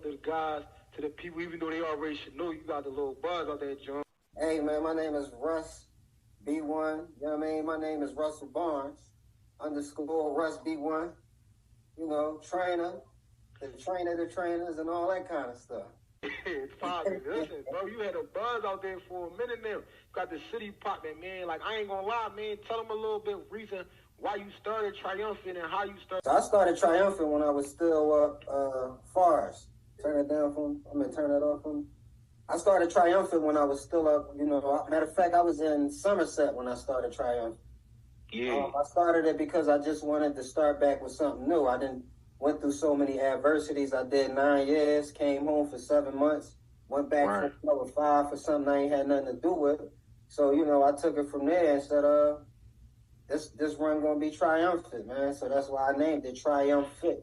to the guys, to the people, even though they already should know you got the little buzz out there, John. Hey, man, my name is Russ B1. You know what I mean? My name is Russell Barnes, _ Russ B1. You know, trainer, the trainers, and all that kind of stuff. It's popping. Listen, bro, you had a buzz out there for a minute now. You got the city popping, man. Like, I ain't gonna lie, man. Tell them a little bit reason why you started Triumphant and how you started. So I started Triumphant when I was still Forest. Turn it down for him. Turn it off for him. I started Triumphant when I was still up, you know. Matter of fact, I was in Somerset when I started Triumphant. Yeah. I started it because I just wanted to start back with something new. I went through so many adversities. I did 9 years, came home for 7 months, went back for another 5 for something I ain't had nothing to do with. So, you know, I took it from there and said, this run gonna be triumphant, man. So that's why I named it Triumphant.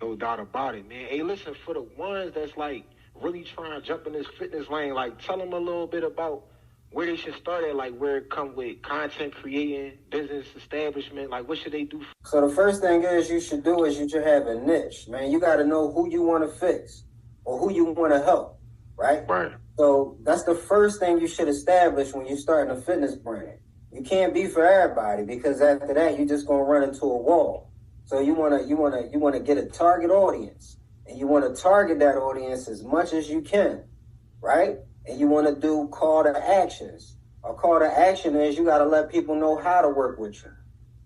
No doubt about it, man. Hey, listen, for the ones that's like really trying to jump in this fitness lane, like tell them a little bit about where they should start at, like where it come with content creating, business establishment, like what should they do? So the first thing you should have a niche, man. You got to know who you want to fix or who you want to help, right? Right. So that's the first thing you should establish when you're starting a fitness brand. You can't be for everybody because after that you're just gonna run into a wall. So you wanna get a target audience, and you want to target that audience as much as you can, right? And you want to do call to actions. A call to action is you got to let people know how to work with you,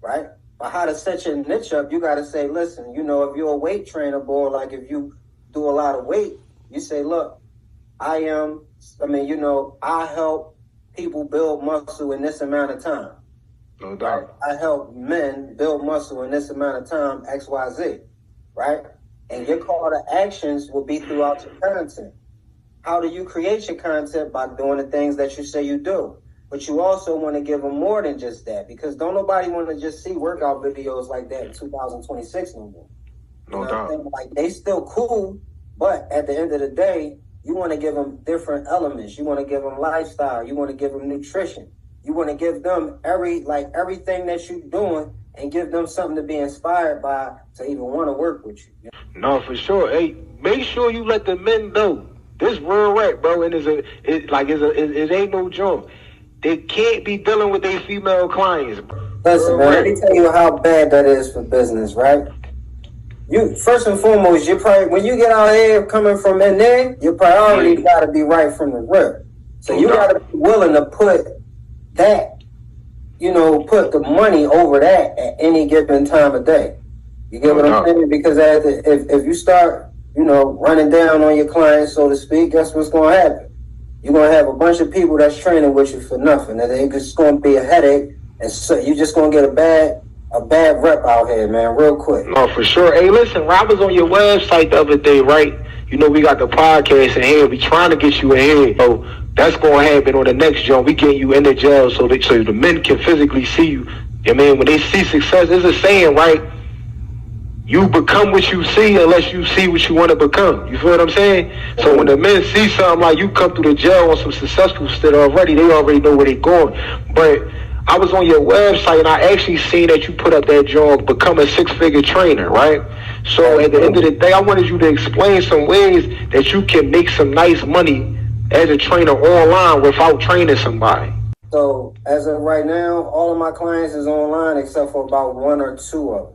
right? But how to set your niche up, you got to say, listen, you know, if you're a weight trainer, boy, like if you do a lot of weight, you say, look, I help people build muscle in this amount of time. No doubt. I help men build muscle in this amount of time, X, Y, Z, right? And your call to actions will be throughout your content. How do you create your content? By doing the things that you say you do. But you also want to give them more than just that, because don't nobody want to just see workout videos like that in 2026 no more. No doubt. Like, they still cool, but at the end of the day, you want to give them different elements. You want to give them lifestyle. You want to give them nutrition. You want to give them everything that you're doing, and give them something to be inspired by to even want to work with you. No, for sure. Hey, make sure you let the men know this real rap, bro. And it ain't no joke. They can't be dealing with their female clients, bro. Listen, man, let me tell you how bad that is for business, right? You first and foremost, when you get out here coming from in there, your priority got to be right from the rip. So you got to be willing to put that. You know, put the money over that at any given time of day. You get what I'm saying? Because if you start, you know, running down on your clients, so to speak, guess what's going to happen? You're going to have a bunch of people that's training with you for nothing. And it's just going to be a headache. And so you're just going to get a bad rep out here, man, real quick. No, for sure. Hey, listen, I was on your website the other day, right? You know, we got the podcast in here. We trying to get you in here. So that's going to happen on the next joint. We getting you in the jail so the men can physically see you. I mean, when they see success, there's a saying, right? You become what you see unless you see what you want to become. You feel what I'm saying? So when the men see something like you come through the jail on some successful shit already, they already know where they're going. But I was on your website and I actually seen that you put up that job, become a 6-figure trainer, right? So at the end of the day, I wanted you to explain some ways that you can make some nice money as a trainer online without training somebody. So as of right now, all of my clients is online except for about 1 or 2 of them.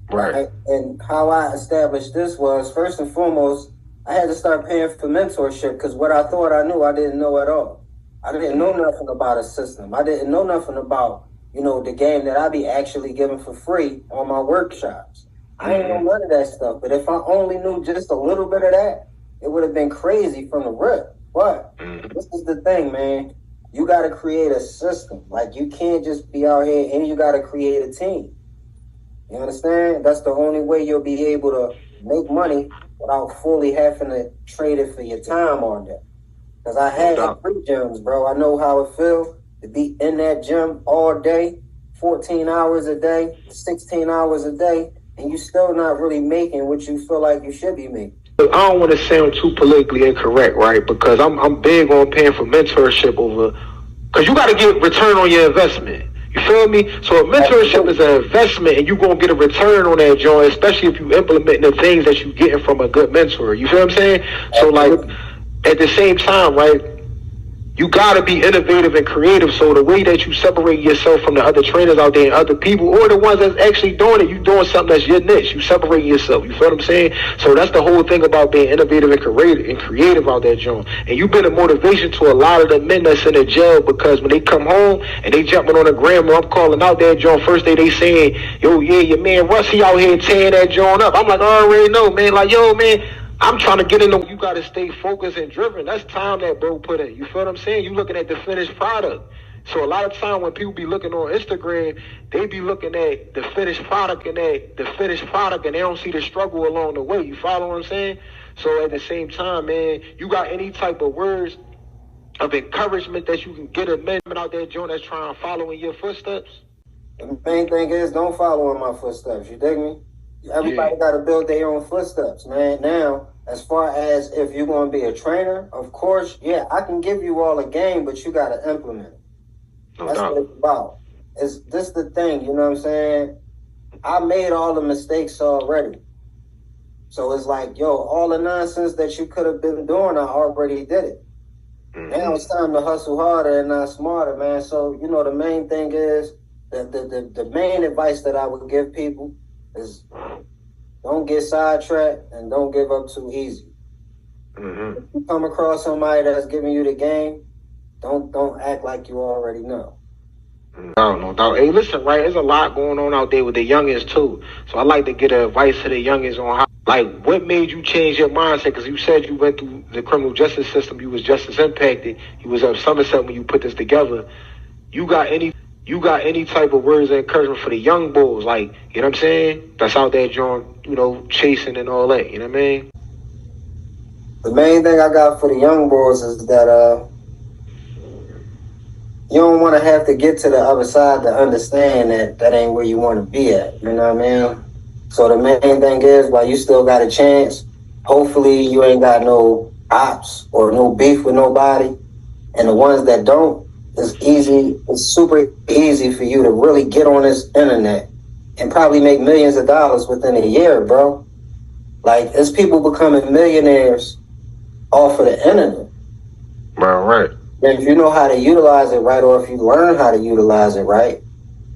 Right. And how I established this was, first and foremost, I had to start paying for mentorship, because what I thought I knew, I didn't know at all. I didn't know nothing about a system. I didn't know nothing about, you know, the game that I be actually giving for free on my workshops. I didn't know none of that stuff. But if I only knew just a little bit of that, it would have been crazy from the rip. But this is the thing, man. You got to create a system. Like, you can't just be out here, and you got to create a team. You understand? That's the only way you'll be able to make money without fully having to trade it for your time on that. Because I had 3 gyms, bro. I know how it feels to be in that gym all day, 14 hours a day, 16 hours a day, and you still not really making what you feel like you should be making. I don't want to sound too politically incorrect, right? Because I'm big on paying for mentorship over, because you got to get return on your investment. You feel me? So a mentorship is an investment, and you're gonna get a return on that joint, especially if you implement the things that you're getting from a good mentor. You feel what I'm saying? So like at the same time, right? You gotta be innovative and creative. So the way that you separate yourself from the other trainers out there and other people, or the ones that's actually doing it, you doing something that's your niche. You separate yourself. You feel what I'm saying? So that's the whole thing about being innovative and creative out there, John. And you've been a motivation to a lot of the men that's in the jail, because when they come home and they jumping on the gram, or I'm calling out that John, first day they saying, yo, yeah, your man Russ, he out here tearing that John up. I'm like, I already know, man. Like, yo, man, I'm trying to get in the. You got to stay focused and driven. That's time that bro put in. You feel what I'm saying? You looking at the finished product. So a lot of time when people be looking on Instagram, they be looking at the finished product and they don't see the struggle along the way. You follow what I'm saying? So at the same time, man, you got any type of words of encouragement that you can get a man out there, John, that's trying to follow in your footsteps? The main thing is, don't follow in my footsteps. You dig me? Everybody got to build their own footsteps, man. Now, as far as if you're going to be a trainer, of course, yeah, I can give you all a game, but you got to implement it. That's what it's about. Is this the thing, you know what I'm saying? I made all the mistakes already. So it's like, yo, all the nonsense that you could have been doing, I already did it. Now it's time to hustle harder and not smarter, man. So, you know, the main thing is, the main advice that I would give people is don't get sidetracked and don't give up too easy. If you come across somebody that's giving you the game, don't act like you already know. No doubt. Hey, listen, right? There's a lot going on out there with the youngins too. So I like to get advice to the youngins on how, like, what made you change your mindset? Because you said you went through the criminal justice system, you was justice impacted. You was at Somerset when you put this together. You got any type of words of encouragement for the young bulls, like, you know what I'm saying? That's out there, John, you know, chasing and all that, you know what I mean? The main thing I got for the young boys is that you don't want to have to get to the other side to understand that ain't where you want to be at. You know what I mean? So the main thing is, while you still got a chance, hopefully you ain't got no ops or no beef with nobody. And the ones that don't, it's super easy for you to really get on this internet and probably make millions of dollars within a year, bro. Like, it's people becoming millionaires off of the internet. Right. And if you know how to utilize it right, or if you learn how to utilize it right,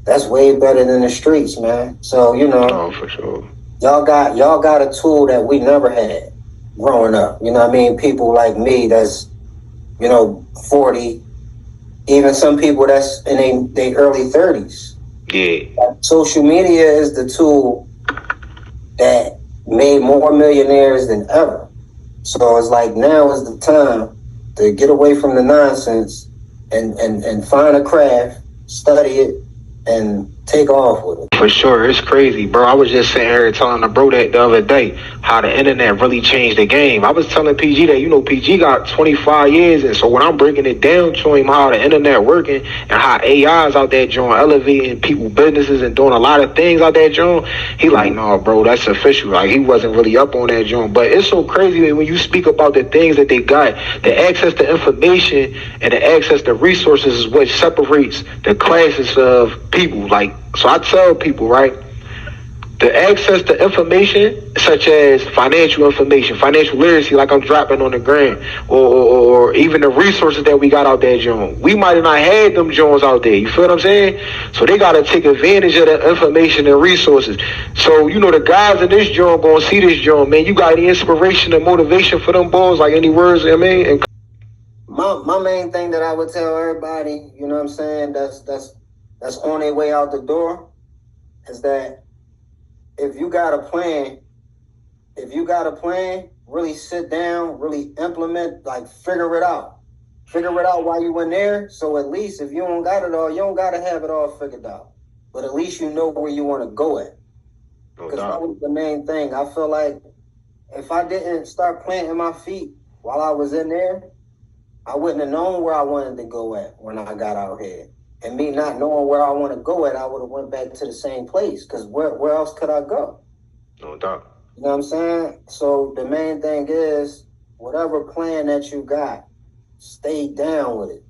that's way better than the streets, man. So, you know, oh, for sure. Y'all got a tool that we never had growing up. You know what I mean? People like me that's, you know, 40, even some people that's in their early 30s. Yeah. Social media is the tool that made more millionaires than ever. So it's like, now is the time to get away from the nonsense and find a craft, study it, and take off with it. For sure, it's crazy, bro. I was just sitting here telling the bro that the other day, how the internet really changed the game. I was telling PG that, you know, PG got 25 years, and so when I'm breaking it down to him how the internet working and how AI is out there, John, elevating people businesses and doing a lot of things out there, John, he like, no, bro, that's official. Like, he wasn't really up on that, John. But it's so crazy that when you speak about the things that they got, the access to information and the access to resources is what separates the classes of people. Like, so I tell people, right, the access to information such as financial information, financial literacy, like I'm dropping on the gram, or even the resources that we got out there, John. We might have not had them Jones out there. You feel what I'm saying? So they got to take advantage of the information and resources. So, you know, the guys in this John going to see this John, man. You got any inspiration and motivation for them boys? Like, any words, I mean? And my main thing that I would tell everybody, you know what I'm saying, that's on their way out the door, is that if you got a plan, really sit down, really implement, like, figure it out while you in there. So at least if you don't got it all, you don't got to have it all figured out, but at least you know where you want to go at. Because that was the main thing. I feel like if I didn't start planting my feet while I was in there, I wouldn't have known where I wanted to go at when I got out here. And me not knowing where I want to go at, I would have went back to the same place, because where else could I go? No doubt. You know what I'm saying? So the main thing is, whatever plan that you got, stay down with it.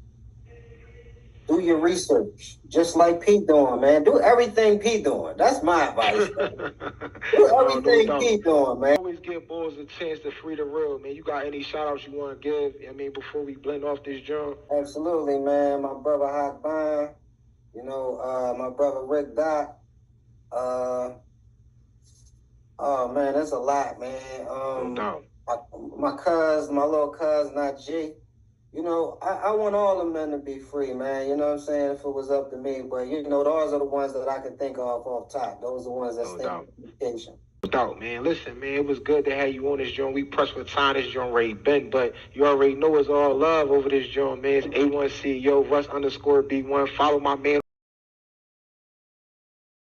Do your research, just like Pete doing, man. Do everything Pete doing. That's my advice. Do everything no Pete doing, man. Always give boys a chance to free the real, man. You got any shout outs you want to give? I mean, before we blend off this joint? Absolutely, man. My brother Hawk Bond, my brother Rick Dot. Oh man, that's a lot, man. No doubt. My little cousin, not G. I want all the men to be free, man. You know what I'm saying? If it was up to me, but those are the ones that I can think of off top. Those are the ones that stay in communication. No doubt, man. Listen, man, it was good to have you on this joint. We pressed for time. This joint already been, but you already know it's all love over this joint, man. It's A1 CEO, Russ _B1. Follow my man.